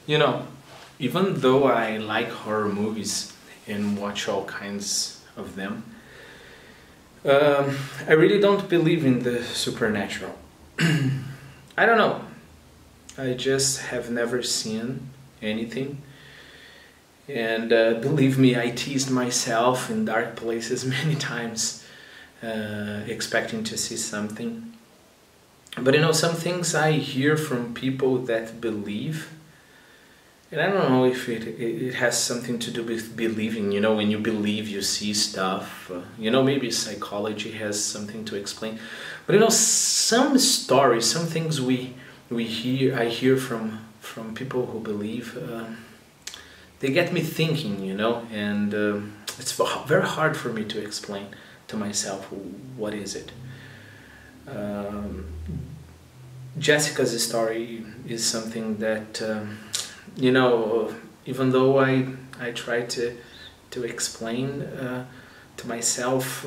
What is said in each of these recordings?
You know, even though I like horror movies and watch all kinds of them, I really don't believe in the supernatural. I don't know. I just have never seen anything. And believe me, I teased myself in dark places many times, expecting to see something. But you know, some things I hear from people that believe, and I don't know if it has something to do with believing. You know, when you believe, you see stuff. You know, maybe psychology has something to explain. But you know, some stories, some things I hear from people who believe, they get me thinking. You know, and it's very hard for me to explain to myself what is it. Jessica's story is something that, you know, even though I try to explain to myself,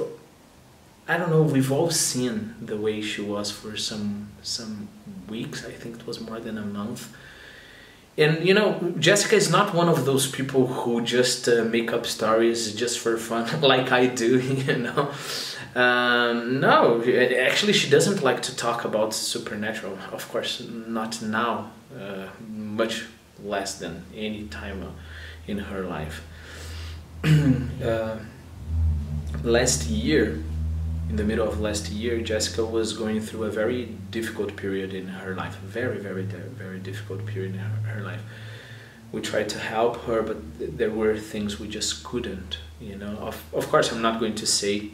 I don't know, we've all seen the way she was for some weeks. I think it was more than a month. And you know, Jessica is not one of those people who just make up stories just for fun, like I do, you know. No, actually she doesn't like to talk about supernatural, of course not now, much less than any time in her life. Last year, in the middle of last year, Jessica was going through a very difficult period in her life, very difficult period in her life. We tried to help her, but there were things we just couldn't, you know. Of course I'm not going to say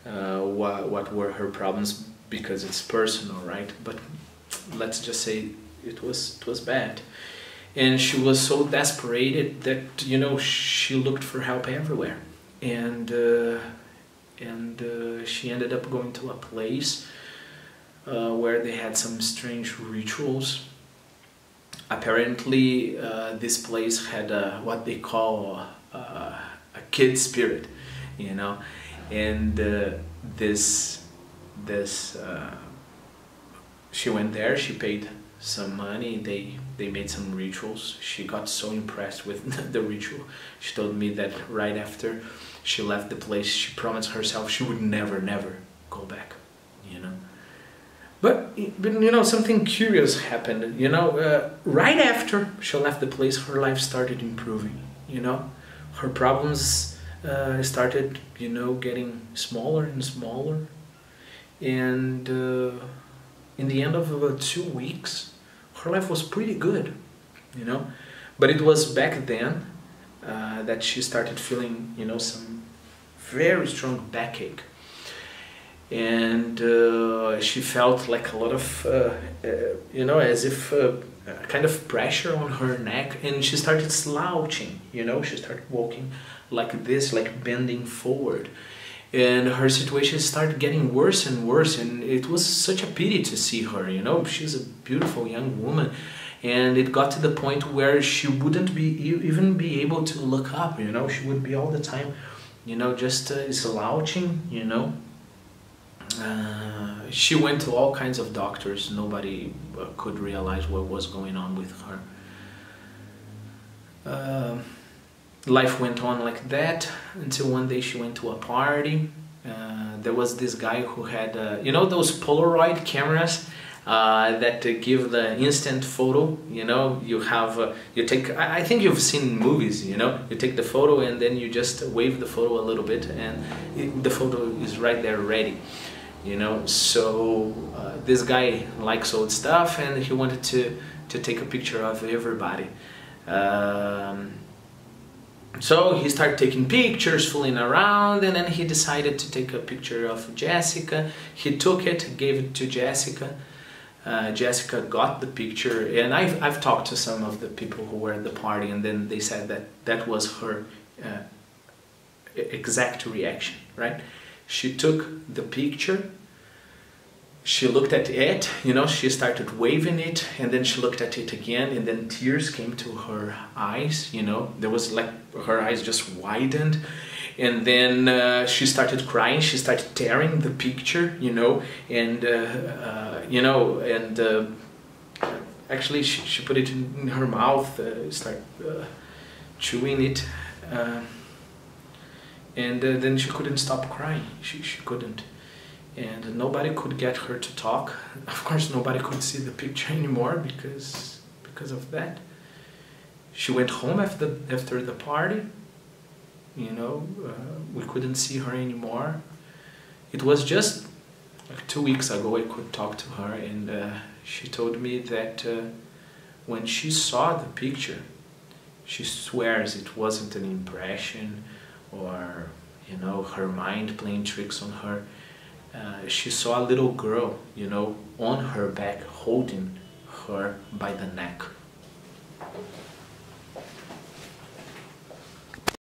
what were her problems because it's personal, right? But let's just say it was bad, and she was so desperate that, you know, she looked for help everywhere, and she ended up going to a place where they had some strange rituals. Apparently this place had what they call a kid spirit, you know. And she went there, she paid some money, they made some rituals. She got so impressed with the ritual. She told me that right after she left the place, she promised herself she would never go back, you know. But you know, something curious happened, you know. Right after she left the place, her life started improving, you know. Her problems started, you know, getting smaller and smaller, and in the end of about 2 weeks, her life was pretty good, you know. But it was back then that she started feeling, you know, some very strong backache, and she felt like a lot of, you know, as if kind of pressure on her neck, and she started slouching, you know. She started walking like this, like bending forward, and her situation started getting worse and worse, and it was such a pity to see her, you know. She's a beautiful young woman, and it got to the point where she wouldn't even be able to look up, you know. She would be all the time, you know, just slouching, you know. She went to all kinds of doctors. Nobody could realize what was going on with her. Life went on like that until one day she went to a party. There was this guy who had, you know, those Polaroid cameras that give the instant photo. You know, you have, you take, I think you've seen movies, you know, you take the photo and then you just wave the photo a little bit and the photo is right there ready, you know. So this guy likes old stuff and he wanted to take a picture of everybody. So he started taking pictures, fooling around, and then he decided to take a picture of Jessica. He took it, gave it to Jessica. Jessica got the picture, and I've talked to some of the people who were at the party, and then they said that that was her exact reaction, right? She took the picture, she looked at it, you know, she started waving it, and then she looked at it again, and then tears came to her eyes, you know. There was like, her eyes just widened, and then she started crying, she started tearing the picture, you know, and, you know, and Actually, she put it in her mouth, start chewing it, and then she couldn't stop crying. She couldn't, and nobody could get her to talk. Of course, nobody could see the picture anymore because of that. She went home after the party. You know, we couldn't see her anymore. It was just like 2 weeks ago I could talk to her, and she told me that when she saw the picture, she swears it wasn't an impression or, you know, her mind playing tricks on her. She saw a little girl, you know, on her back holding her by the neck.